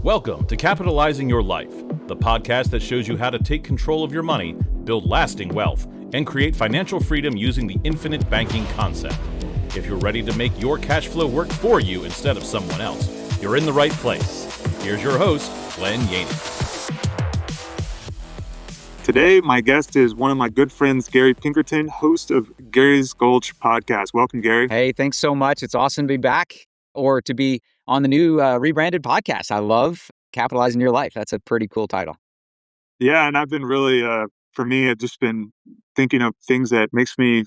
Welcome to Capitalizing Your Life, the podcast that shows you how to take control of your money, build lasting wealth, and create financial freedom using the infinite banking concept. If you're ready to make your cash flow work for you instead of someone else, you're in the right place. Here's your host, Glenn Yaney. Today, my guest is one of my good friends, Gary Pinkerton, host of Gary's Gulch podcast. Welcome, Gary. Hey, thanks so much. It's awesome to be back or to be on the new rebranded podcast. I love Capitalizing Your Life. That's a pretty cool title. Yeah, and I've been really, for me, I've just been thinking of things that makes me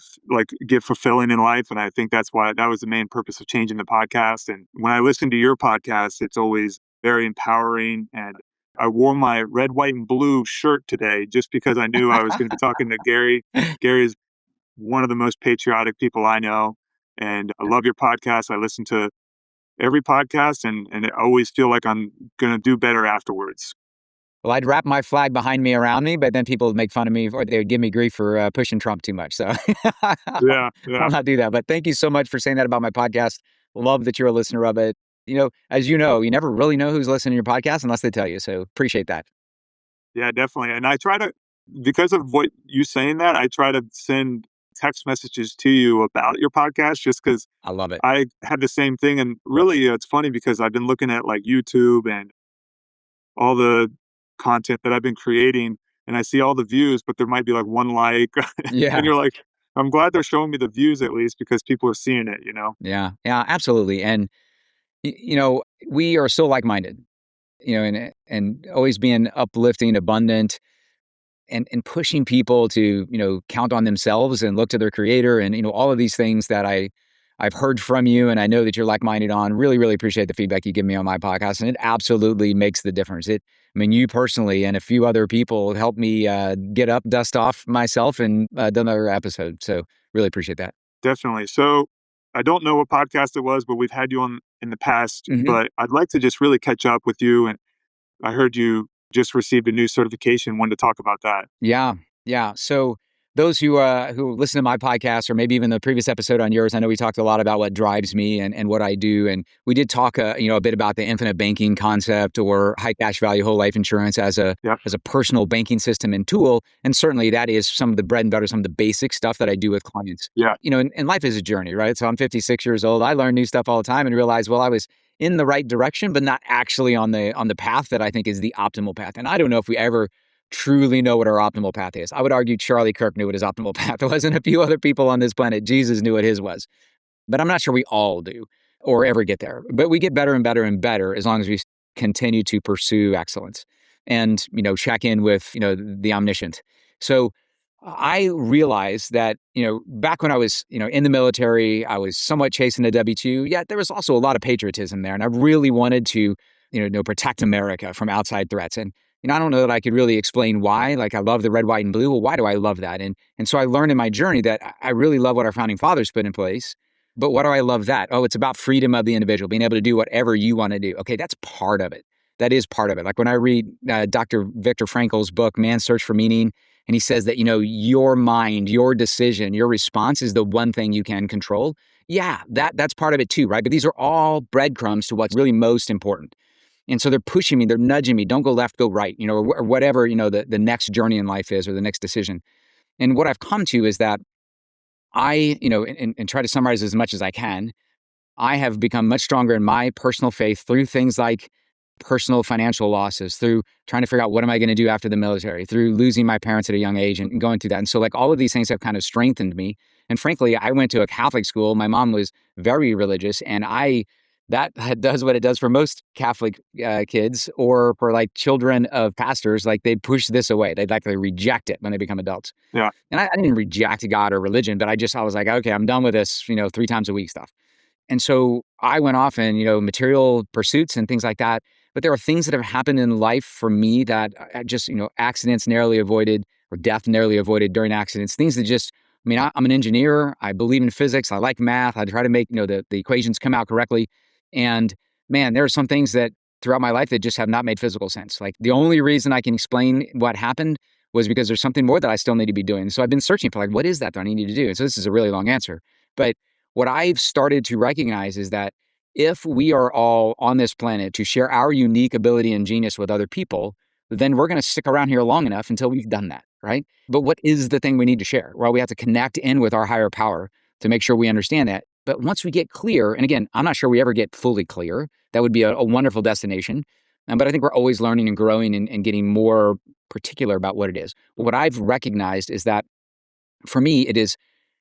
get fulfilling in life. And I think that was the main purpose of changing the podcast. And when I listen to your podcast, it's always very empowering. And I wore my red, white, and blue shirt today just because I knew I was going to be talking to Gary. Gary is one of the most patriotic people I know. And I love your podcast. I listen to every podcast and I always feel like I'm going to do better afterwards. Well, I'd wrap my flag behind me around me, but then people would make fun of me or they would give me grief for pushing Trump too much. So Yeah. I'll not do that. But thank you so much for saying that about my podcast. Love that you're a listener of it. As you know, you never really know who's listening to your podcast unless they tell you. So appreciate that. Yeah, definitely. And I try to, because of what you saying that, I try to send text messages to you about your podcast just because I love it. I had the same thing. And really, it's funny because I've been looking at like YouTube and all the content that I've been creating and I see all the views, but there might be like one like. Yeah. And you're like, I'm glad they're showing me the views at least because people are seeing it, Yeah, absolutely. And, we are so like-minded, and always being uplifting, abundant, and pushing people to, count on themselves and look to their creator and, all of these things that I've heard from you and I know that you're like-minded on. Really, really appreciate the feedback you give me on my podcast. And it absolutely makes the difference. You personally and a few other people helped me get up, dust off myself and done another episode. So really appreciate that. Definitely. So I don't know what podcast it was, but we've had you on in the past, but I'd like to just really catch up with you. And I heard you just received a new certification. Wanted to talk about that. Yeah. So those who listen to my podcast or maybe even the previous episode on yours, I know we talked a lot about what drives me and what I do. And we did talk, a bit about the infinite banking concept or high cash value whole life insurance as a personal banking system and tool. And certainly that is some of the bread and butter, some of the basic stuff that I do with clients. Yeah. And life is a journey, right? So I'm 56 years old. I learn new stuff all the time and realize, well, I was in the right direction, but not actually on the path that I think is the optimal path. And I don't know if we ever truly know what our optimal path is. I would argue Charlie Kirk knew what his optimal path was, and a few other people on this planet. Jesus knew what his was. But I'm not sure we all do or ever get there. But we get better and better and better as long as we continue to pursue excellence and, check in with, the omniscient. So I realized that, back when I was, in the military, I was somewhat chasing a W-2, yet there was also a lot of patriotism there. And I really wanted to, protect America from outside threats. And I don't know that I could really explain why. Like, I love the red, white, and blue. Well, why do I love that? And so I learned in my journey that I really love what our founding fathers put in place. But why do I love that? Oh, it's about freedom of the individual, being able to do whatever you want to do. Okay, that's part of it. That is part of it. Like when I read Dr. Viktor Frankl's book, Man's Search for Meaning, and he says that, your mind, your decision, your response is the one thing you can control. Yeah, that's part of it too, right? But these are all breadcrumbs to what's really most important. And so they're pushing me, they're nudging me, don't go left, go right, or whatever, the next journey in life is or the next decision. And what I've come to is that I, and try to summarize as much as I can, I have become much stronger in my personal faith through things like personal financial losses, through trying to figure out what am I going to do after the military, through losing my parents at a young age and going through that. And so like all of these things have kind of strengthened me. And frankly, I went to a Catholic school. My mom was very religious and that does what it does for most Catholic kids or for like children of pastors. Like they'd push this away. They'd like reject it when they become adults. Yeah. And I didn't reject God or religion, but I was like, okay, I'm done with this, 3 times a week stuff. And so I went off and, material pursuits and things like that. But there are things that have happened in life for me that I just, accidents narrowly avoided or death narrowly avoided during accidents, things that just, I'm an engineer. I believe in physics. I like math. I try to make, the equations come out correctly. And man, there are some things that throughout my life that just have not made physical sense. Like the only reason I can explain what happened was because there's something more that I still need to be doing. So I've been searching for what is that I need to do? And so this is a really long answer. But what I've started to recognize is that if we are all on this planet to share our unique ability and genius with other people, then we're going to stick around here long enough until we've done that, right? But what is the thing we need to share? Well, we have to connect in with our higher power to make sure we understand that. But once we get clear, and again, I'm not sure we ever get fully clear. That would be a wonderful destination. But I think we're always learning and growing and getting more particular about what it is. What I've recognized is that for me, it is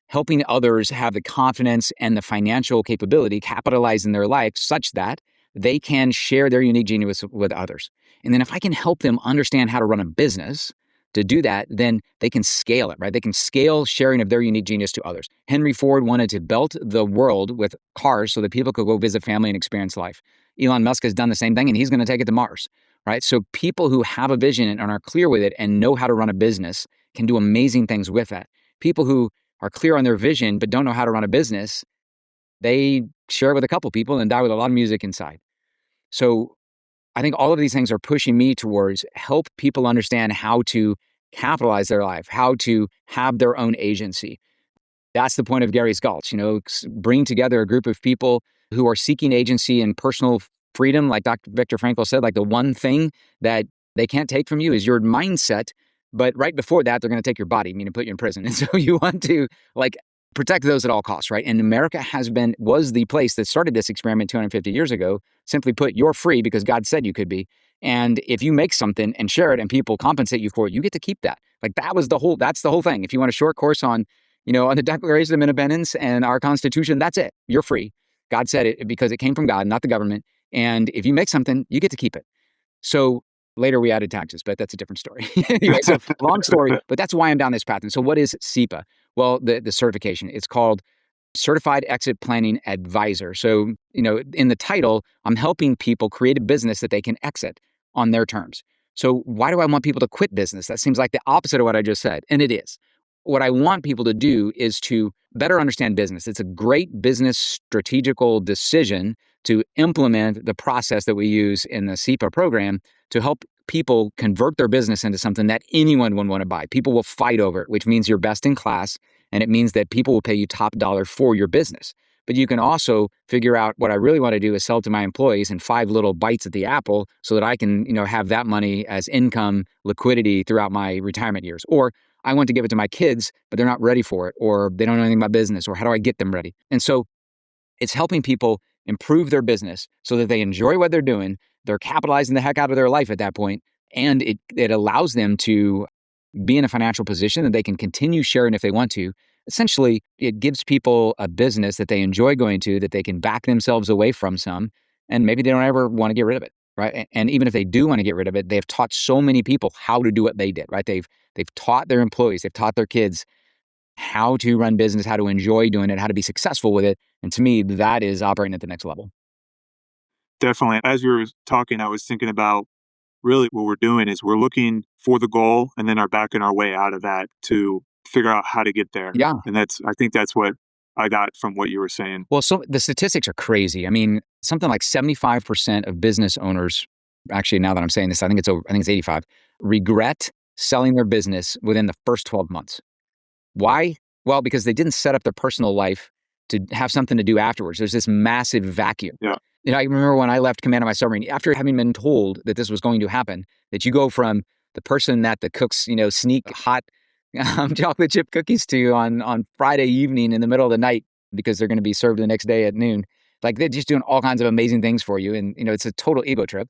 helping others have the confidence and the financial capability, capitalize in their life such that they can share their unique genius with others. And then if I can help them understand how to run a business to do that, then they can scale it, right? They can scale sharing of their unique genius to others. Henry Ford wanted to belt the world with cars so that people could go visit family and experience life. Elon Musk has done the same thing, and he's going to take it to Mars, right? So people who have a vision and are clear with it and know how to run a business can do amazing things with that. People who are clear on their vision but don't know how to run a business, they share it with a couple people and die with a lot of music inside. So I think all of these things are pushing me towards help people understand how to capitalize their life, how to have their own agency. That's the point of Gary's Gulch, bring together a group of people who are seeking agency and personal freedom. Like Dr. Viktor Frankl said, like the one thing that they can't take from you is your mindset. But right before that, they're going to take your body, meaning put you in prison. And so you want to protect those at all costs, right? And America was the place that started this experiment 250 years ago. Simply put, you're free because God said you could be. And if you make something and share it and people compensate you for it, you get to keep that. That's the whole thing. If you want a short course on the Declaration of Independence and our Constitution, that's it. You're free. God said it because it came from God, not the government. And if you make something, you get to keep it. So later we added taxes, but that's a different story. Anyway, so long story, but that's why I'm down this path. And so what is CEPA? Well, the certification, it's called Certified Exit Planning Advisor. So, in the title, I'm helping people create a business that they can exit on their terms. So why do I want people to quit business? That seems like the opposite of what I just said. And it is. What I want people to do is to better understand business. It's a great business strategical decision to implement the process that we use in the CEPA program to help people convert their business into something that anyone would want to buy. People will fight over it, which means you're best in class. And it means that people will pay you top dollar for your business. But you can also figure out what I really want to do is sell to my employees in 5 little bites at the apple so that I can, have that money as income, liquidity throughout my retirement years. Or I want to give it to my kids, but they're not ready for it, or they don't know anything about business, or how do I get them ready? And so it's helping people improve their business so that they enjoy what they're doing. They're capitalizing the heck out of their life at that point, and it allows them to be in a financial position that they can continue sharing if they want to. Essentially, it gives people a business that they enjoy going to, that they can back themselves away from some, and maybe they don't ever want to get rid of it, right? And even if they do want to get rid of it, they've taught so many people how to do what they did, right? They've taught their employees, they've taught their kids how to run business, how to enjoy doing it, how to be successful with it. And to me, that is operating at the next level. Definitely. As you were talking, I was thinking about really what we're doing is we're looking for the goal and then are backing our way out of that to figure out how to get there. Yeah. And I think that's what I got from what you were saying. Well, so the statistics are crazy. I mean, something like 75% of business owners, actually, now that I'm saying this, I think it's 85, regret selling their business within the first 12 months. Why? Well, because they didn't set up their personal life to have something to do afterwards. There's this massive vacuum. Yeah. I remember when I left command of my submarine, after having been told that this was going to happen, that you go from the person that the cooks, sneak hot chocolate chip cookies to on Friday evening in the middle of the night because they're going to be served the next day at noon. Like they're just doing all kinds of amazing things for you. And, it's a total ego trip,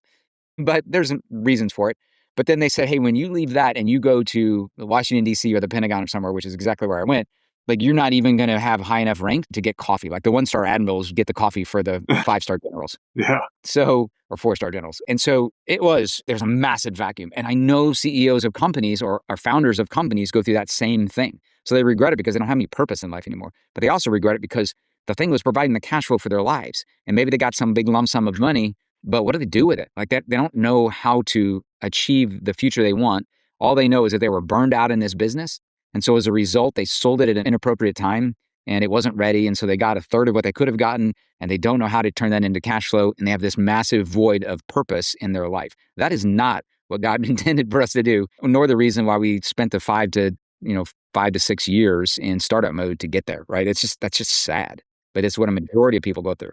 but there's reasons for it. But then they said, hey, when you leave that and you go to Washington, D.C. or the Pentagon or somewhere, which is exactly where I went, like you're not even going to have high enough rank to get coffee. Like the 1-star admirals get the coffee for the 5-star generals. Yeah. So, or 4-star generals. And so there's a massive vacuum. And I know CEOs of companies or founders of companies go through that same thing. So they regret it because they don't have any purpose in life anymore. But they also regret it because the thing was providing the cash flow for their lives. And maybe they got some big lump sum of money, but what do they do with it? Like that, they don't know how to achieve the future they want. All they know is that they were burned out in this business. And so as a result, they sold it at an inappropriate time and it wasn't ready. And so they got a third of what they could have gotten and they don't know how to turn that into cash flow. And they have this massive void of purpose in their life. That is not what God intended for us to do, nor the reason why we spent the 5 to 6 years in startup mode to get there, right? That's just sad. But it's what a majority of people go through.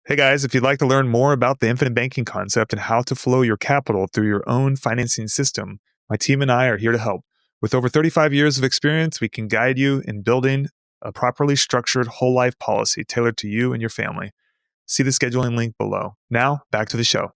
Hey guys, if you'd like to learn more about the infinite banking concept and how to flow your capital through your own financing system, my team and I are here to help. With over 35 years of experience, we can guide you in building a properly structured whole life policy tailored to you and your family. See the scheduling link below. Now, back to the show.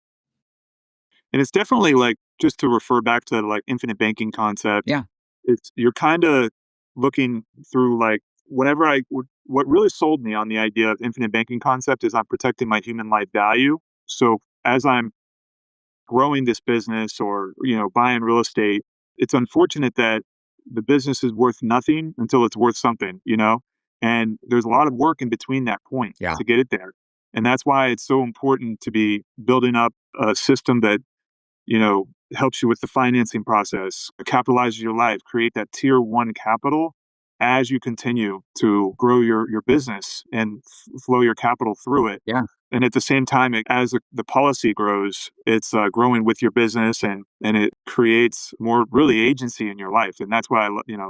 And it's definitely like, just to refer back to like infinite banking concept. Yeah. It's you're kind of looking through like what really sold me on the idea of infinite banking concept is I'm protecting my human life value. So as I'm growing this business or buying real estate, it's unfortunate that the business is worth nothing until it's worth something. And there's a lot of work in between that point Yeah. to get it there. And that's why it's so important to be building up a system that helps you with the financing process, capitalizes your life, create that tier one capital as you continue to grow your business and flow your capital through it. Yeah. And at the same time, as the policy grows, it's growing with your business and it creates more really agency in your life. And that's why,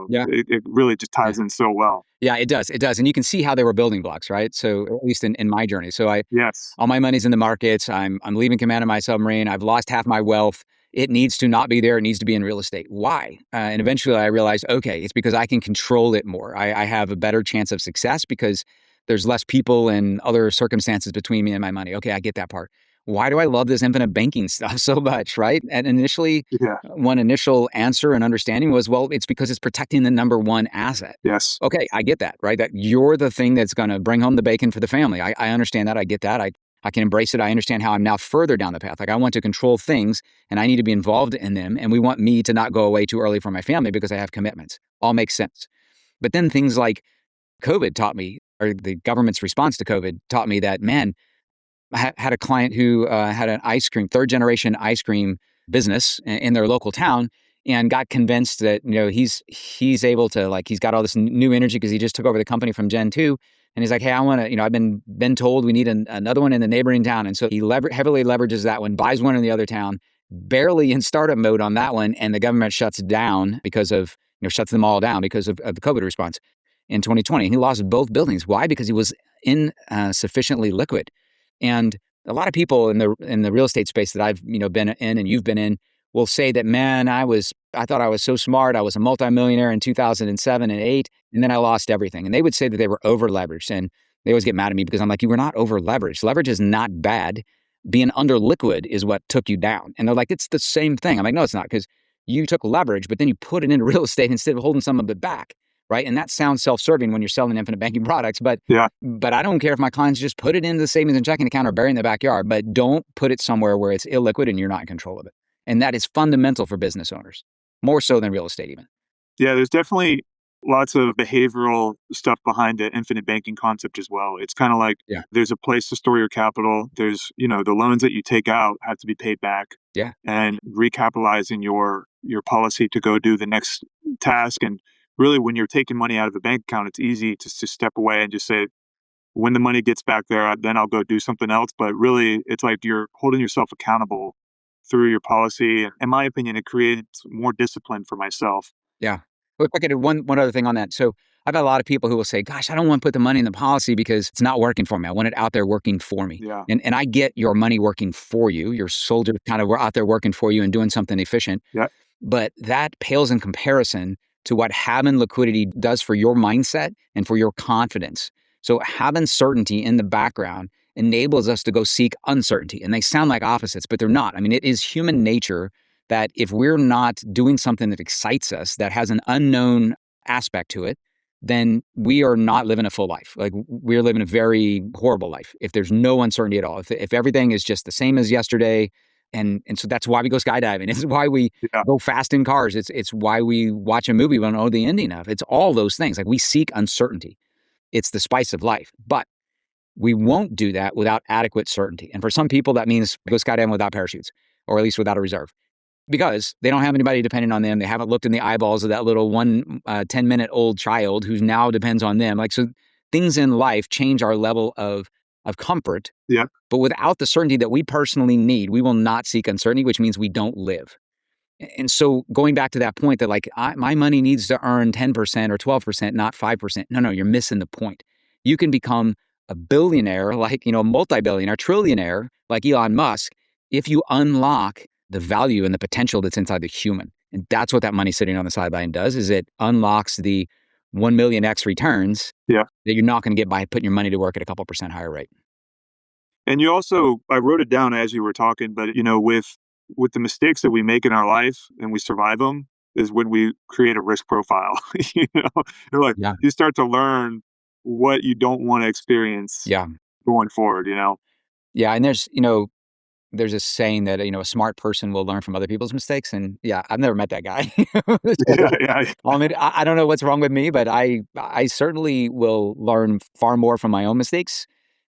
Yeah. it really just ties in so well. Yeah, it does. It does. And you can see how they were building blocks, right? So at least in my journey. So Yes. all my money's in the markets. I'm leaving command of my submarine. I've lost half my wealth. It needs to not be there. It needs to be in real estate. Why? And eventually I realized, okay, it's because I can control it more. I have a better chance of success because there's less people and other circumstances between me and my money. Okay, I get that part. Why do I love this infinite banking stuff so much, right? And initially, Yeah. one initial answer and understanding was, well, it's because it's protecting the number one asset. Yes. Okay, I get that, right? That you're the thing that's going to bring home the bacon for the family. I understand that. I get that. I can embrace it. I understand how I'm now further down the path. Like I want to control things and I need to be involved in them. And we want me to not go away too early from my family because I have commitments. All makes sense. But then things like COVID taught me, or the government's response to COVID taught me that, man, I had a client who had an third generation ice cream business in their local town and got convinced that, he's able to, like, he's got all this new energy because he just took over the company from Gen 2. And he's like, hey, I want to, I've been told we need another one in the neighboring town. And so he heavily leverages that one, buys one in the other town, barely in startup mode on that one. And the government shuts down because of, shuts them all down because of the COVID response in 2020. And he lost both buildings. Why? Because he was insufficiently liquid. And a lot of people in the real estate space that I've been in and you've been in will say that, man, I thought I was so smart. I was a multimillionaire in 2007 and 8, and then I lost everything. And they would say that they were over leveraged, and they always get mad at me because I'm like, you were not over leveraged. Leverage is not bad. Being under liquid is what took you down. And they're like, it's the same thing. I'm like, no, it's not, because you took leverage, but then you put it into real estate instead of holding some of it back. Right. And that sounds self-serving when you're selling infinite banking products. But I don't care if my clients just put it into the savings and checking account or bury it in the backyard, but don't put it somewhere where it's illiquid and you're not in control of it. And that is fundamental for business owners, more so than real estate even. Yeah, there's definitely lots of behavioral stuff behind the infinite banking concept as well. It's kind of like there's a place to store your capital. There's, the loans that you take out have to be paid back. Yeah. And recapitalizing your policy to go do the next task. And really, when you're taking money out of a bank account, it's easy to step away and just say, when the money gets back there, then I'll go do something else. But really, it's like you're holding yourself accountable through your policy. In my opinion, it creates more discipline for myself. Yeah. Well, if I could do one other thing on that. So I've had a lot of people who will say, gosh, I don't want to put the money in the policy because it's not working for me. I want it out there working for me. Yeah. And I get your money working for you. Your soldiers kind of were out there working for you and doing something efficient. Yeah. But that pales in comparison to what having liquidity does for your mindset and for your confidence. So having certainty in the background enables us to go seek uncertainty. And they sound like opposites, but they're not. I mean, it is human nature that if we're not doing something that excites us, that has an unknown aspect to it, then we are not living a full life. Like we're living a very horrible life if there's no uncertainty at all. If everything is just the same as yesterday, and so that's why we go skydiving. It's why we go fast in cars. It's why we watch a movie we don't know the ending of. It's all those things. Like we seek uncertainty. It's the spice of life. But we won't do that without adequate certainty. And for some people, that means go skydiving without parachutes, or at least without a reserve, because they don't have anybody depending on them. They haven't looked in the eyeballs of that little 10-minute-old child who now depends on them. Like, so things in life change our level of comfort. Yeah. But without the certainty that we personally need, we will not seek uncertainty, which means we don't live. And so going back to that point that like my money needs to earn 10% or 12%, not 5%. No, you're missing the point. You can become a billionaire, like, a multi-billionaire, trillionaire, like Elon Musk, if you unlock the value and the potential that's inside the human. And that's what that money sitting on the sideline does, is it unlocks the 1 million X returns Yeah. that you're not going to get by putting your money to work at a couple percent higher rate. And you also, I wrote it down as you were talking, but with the mistakes that we make in our life and we survive them is when we create a risk profile. You're like, Yeah. you start to learn what you don't want to experience Yeah. going forward, Yeah. And there's a saying that, a smart person will learn from other people's mistakes. And yeah, I've never met that guy. Yeah, yeah. I mean, I don't know what's wrong with me, but I certainly will learn far more from my own mistakes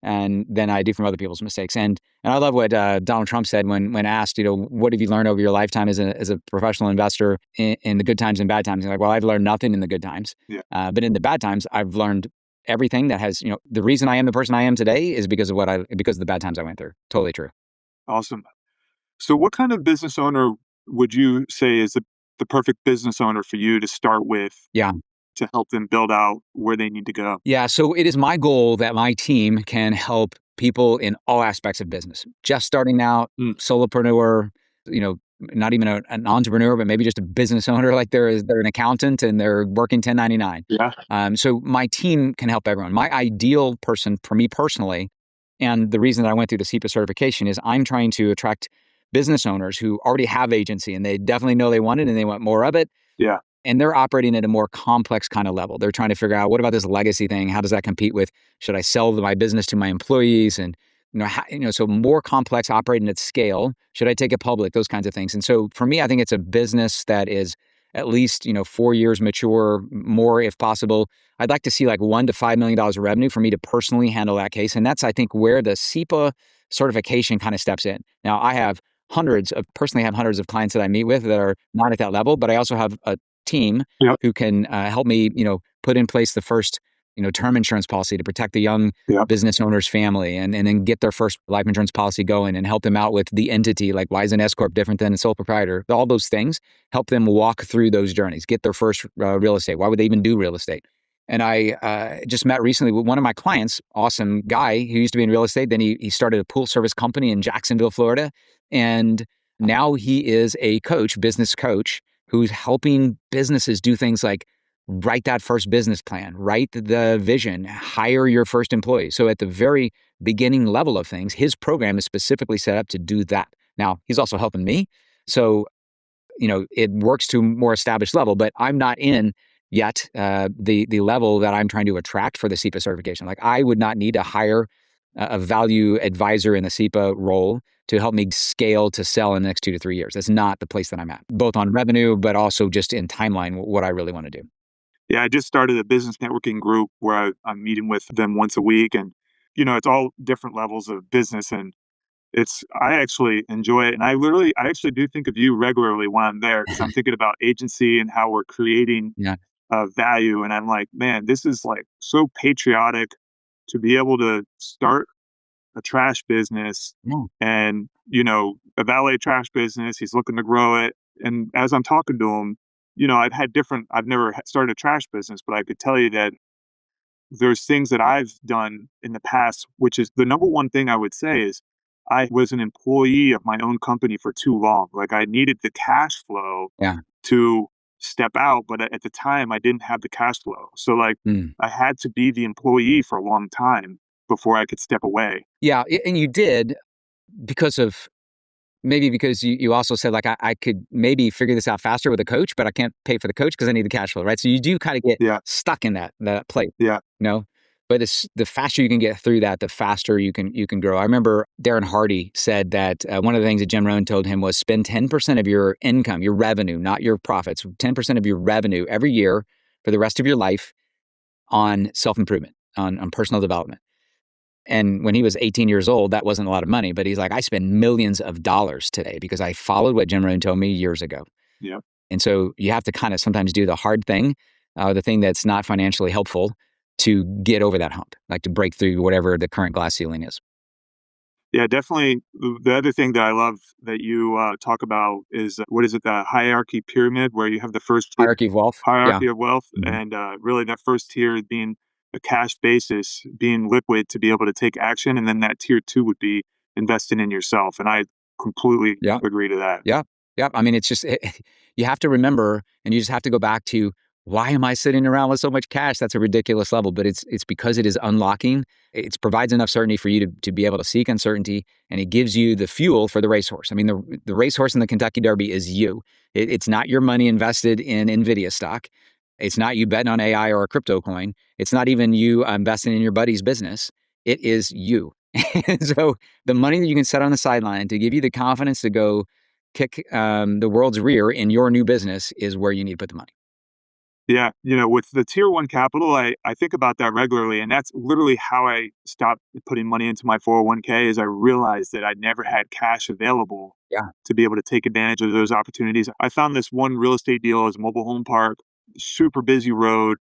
and than I do from other people's mistakes. And I love what Donald Trump said when asked, what have you learned over your lifetime as a professional investor in the good times and bad times? He's like, well, I've learned nothing in the good times. Yeah. But in the bad times, I've learned everything that has, the reason I am the person I am today is because of the bad times I went through. Totally true. Awesome. So what kind of business owner would you say is the perfect business owner for you to start with? Yeah. To help them build out where they need to go? Yeah. So it is my goal that my team can help people in all aspects of business. Just starting out, solopreneur, not even an entrepreneur, but maybe just a business owner, like they're an accountant and they're working 1099. Yeah. So my team can help everyone. My ideal person for me personally, and the reason that I went through the CEPA certification is I'm trying to attract business owners who already have agency and they definitely know they want it and they want more of it. Yeah. And they're operating at a more complex kind of level. They're trying to figure out, what about this legacy thing? How does that compete with, should I sell my business to my employees? And, so more complex, operating at scale. Should I take it public? Those kinds of things. And so for me, I think it's a business that is at least, 4 years mature, more if possible. I'd like to see like $1 to $5 million of revenue for me to personally handle that case. And that's, I think, where the CEPA certification kind of steps in. Now, I personally have hundreds of clients that I meet with that are not at that level, but I also have a team Yep. who can help me, put in place the first, term insurance policy to protect the young Yep. business owner's family and then get their first life insurance policy going and help them out with the entity. Like, why is an S Corp different than a sole proprietor? All those things, help them walk through those journeys, get their first real estate. Why would they even do real estate? And I just met recently with one of my clients, awesome guy who used to be in real estate. Then he started a pool service company in Jacksonville, Florida. And now he is a business coach, who's helping businesses do things like write that first business plan, write the vision, hire your first employee. So at the very beginning level of things, his program is specifically set up to do that. Now, he's also helping me. So, it works to a more established level, but I'm not in yet the level that I'm trying to attract for the CEPA certification. Like, I would not need to hire a value advisor in the CEPA role to help me scale to sell in the next 2 to 3 years. That's not the place that I'm at, both on revenue, but also just in timeline, what I really want to do. Yeah, I just started a business networking group where I'm meeting with them once a week, and it's all different levels of business, and I actually enjoy it, and I actually do think of you regularly when I'm there because I'm thinking about agency and how we're creating Yeah. value, and I'm like, man, this is like so patriotic to be able to start a trash business Yeah. and a valet trash business. He's looking to grow it, and as I'm talking to him, I've never started a trash business, but I could tell you that there's things that I've done in the past, which is the number one thing I would say is I was an employee of my own company for too long. Like, I needed the cash flow Yeah. to step out, but at the time I didn't have the cash flow. So like I had to be the employee for a long time before I could step away. Yeah. And you did because you also said, like, I could maybe figure this out faster with a coach, but I can't pay for the coach because I need the cash flow, right? So you do kind of get Yeah. stuck in that place, Yeah. But it's the faster you can get through that, the faster you can grow. I remember Darren Hardy said that one of the things that Jim Rohn told him was spend 10% of your income, your revenue, not your profits, 10% of your revenue every year for the rest of your life on self-improvement, on personal development. And when he was 18 years old, that wasn't a lot of money, but he's like, I spend millions of dollars today because I followed what Jim Rohn told me years ago. Yeah. And so you have to kind of sometimes do the hard thing, the thing that's not financially helpful to get over that hump, like to break through whatever the current glass ceiling is. Yeah, definitely. The other thing that I love that you talk about is what is it, the hierarchy pyramid, where you have the first tier, Hierarchy of wealth. Yeah. hierarchy of wealth, Mhm. and really that first tier being a cash basis, being liquid to be able to take action. And then that tier two would be investing in yourself. And I completely Yeah. agree to that. Yeah. Yeah. I mean, it's just, you have to remember, and you just have to go back to, why am I sitting around with so much cash? That's a ridiculous level, but it's because it is unlocking. It provides enough certainty for you to be able to seek uncertainty, and it gives you the fuel for the racehorse. I mean, the racehorse in the Kentucky Derby is you. It's not your money invested in NVIDIA stock. It's not you betting on AI or a crypto coin. It's not even you investing in your buddy's business. It is you. So the money that you can set on the sideline to give you the confidence to go kick the world's rear in your new business is where you need to put the money. Yeah, with the tier one capital, I think about that regularly, and that's literally how I stopped putting money into my 401k. Is I realized that I never had cash available Yeah. to be able to take advantage of those opportunities. I found this one real estate deal as a mobile home park, super busy road,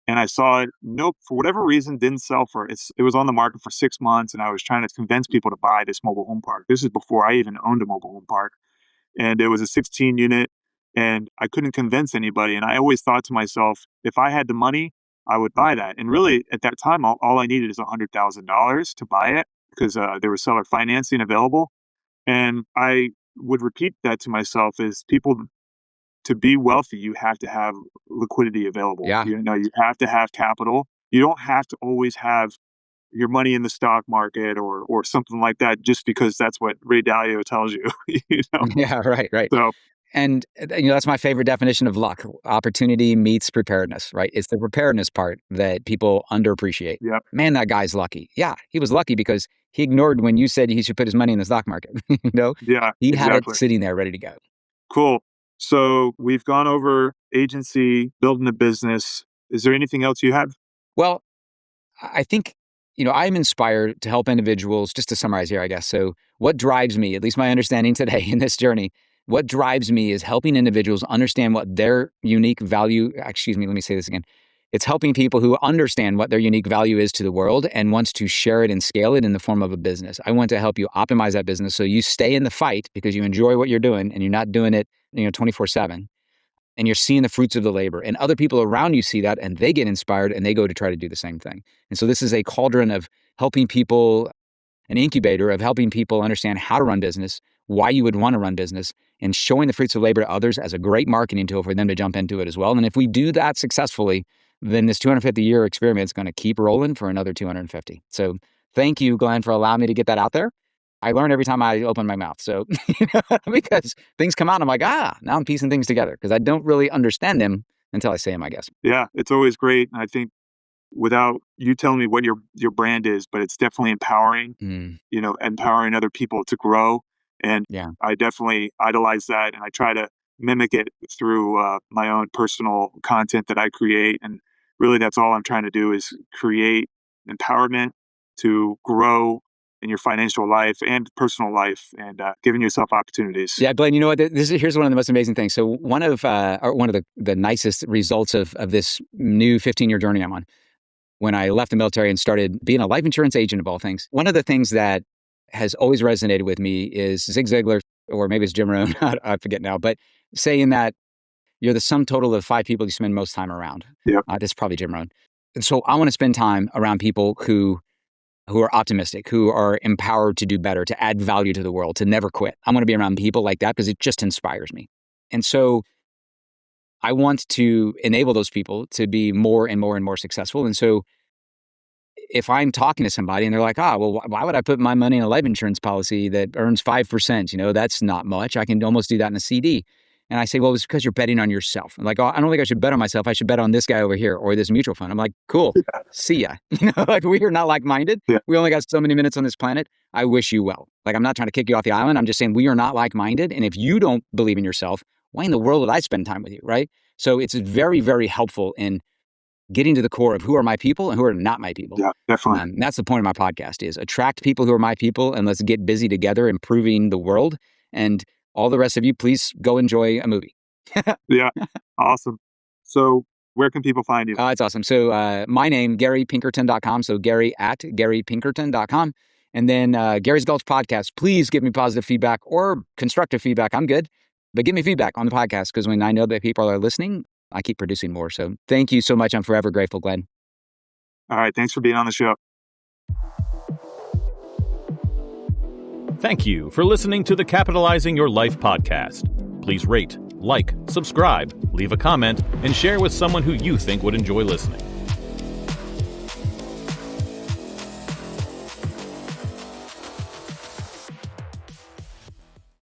and I saw it. Nope, for whatever reason, didn't sell for it. It was on the market for 6 months, and I was trying to convince people to buy this mobile home park. This is before I even owned a mobile home park, and it was a 16 unit, and I couldn't convince anybody. And I always thought to myself, if I had the money, I would buy that. And really, at that time, all I needed is $100,000 to buy it, because there was seller financing available. And I would repeat that to myself: is people, to be wealthy, you have to have liquidity available. Yeah. You have to have capital. You don't have to always have your money in the stock market or something like that, just because that's what Ray Dalio tells you. you know. Yeah. Right. Right. So And that's my favorite definition of luck. Opportunity meets preparedness, right? It's the preparedness part that people underappreciate. yeah, Man, that guy's lucky. Yeah, he was lucky because he ignored when you said he should put his money in the stock market. yeah, He had it exactly. sitting there ready to go. Cool. So we've gone over agency, building a business. Is there anything else you have? Well, I think, I'm inspired to help individuals, just to summarize here, I guess. So what drives me, at least my understanding today in this journey, what drives me is helping individuals understand what their unique value, excuse me, let me say this again. It's helping people who understand what their unique value is to the world and wants to share it and scale it in the form of a business. I want to help you optimize that business so you stay in the fight because you enjoy what you're doing and you're not doing it, 24/7. And you're seeing the fruits of the labor, and other people around you see that and they get inspired and they go to try to do the same thing. And so this is a cauldron of helping people, an incubator of helping people understand how to run business, why you would want to run business, and showing the fruits of labor to others as a great marketing tool for them to jump into it as well. And if we do that successfully, then this 250-year experiment is going to keep rolling for another 250. So thank you, Glenn, for allowing me to get that out there. I learn every time I open my mouth. So, because things come out, I'm like, now I'm piecing things together because I don't really understand them until I say them, I guess. Yeah, it's always great. I think without you telling me what your brand is, but it's definitely empowering, empowering other people to grow. And Yeah. I definitely idolize that. And I try to mimic it through my own personal content that I create. And really, that's all I'm trying to do is create empowerment to grow in your financial life and personal life, and giving yourself opportunities. Yeah, Blaine, you know what? Here's one of the most amazing things. So one of the nicest results of this new 15-year journey I'm on, when I left the military and started being a life insurance agent of all things, one of the things that has always resonated with me is Zig Ziglar, or maybe it's Jim Rohn, I forget now, but saying that you're the sum total of 5 people you spend most time around. Yep. That's probably Jim Rohn. And so I want to spend time around people who are optimistic, who are empowered to do better, to add value to the world, to never quit. I want to be around people like that because it just inspires me. And so I want to enable those people to be more and more and more successful. And so if I'm talking to somebody and they're like, well, why would I put my money in a life insurance policy that earns 5%? That's not much. I can almost do that in a CD. And I say, well, it's because you're betting on yourself. I'm like, I don't think I should bet on myself. I should bet on this guy over here or this mutual fund. I'm like, cool. Yeah. See ya. Like we are not like-minded. Yeah. We only got so many minutes on this planet. I wish you well. Like, I'm not trying to kick you off the island. I'm just saying we are not like-minded. And if you don't believe in yourself, why in the world would I spend time with you, right? So it's very, very helpful in getting to the core of who are my people and who are not my people. Yeah, definitely. And that's the point of my podcast is attract people who are my people and let's get busy together improving the world. And all the rest of you, please go enjoy a movie. Yeah, awesome. So where can people find you? It's awesome. So my name, GaryPinkerton.com. So Gary at GaryPinkerton.com. And then Gary's Gulch podcast. Please give me positive feedback or constructive feedback. I'm good. But give me feedback on the podcast because when I know that people are listening, I keep producing more. So thank you so much. I'm forever grateful, Glenn. All right. Thanks for being on the show. Thank you for listening to the Capitalizing Your Life podcast. Please rate, like, subscribe, leave a comment, and share with someone who you think would enjoy listening.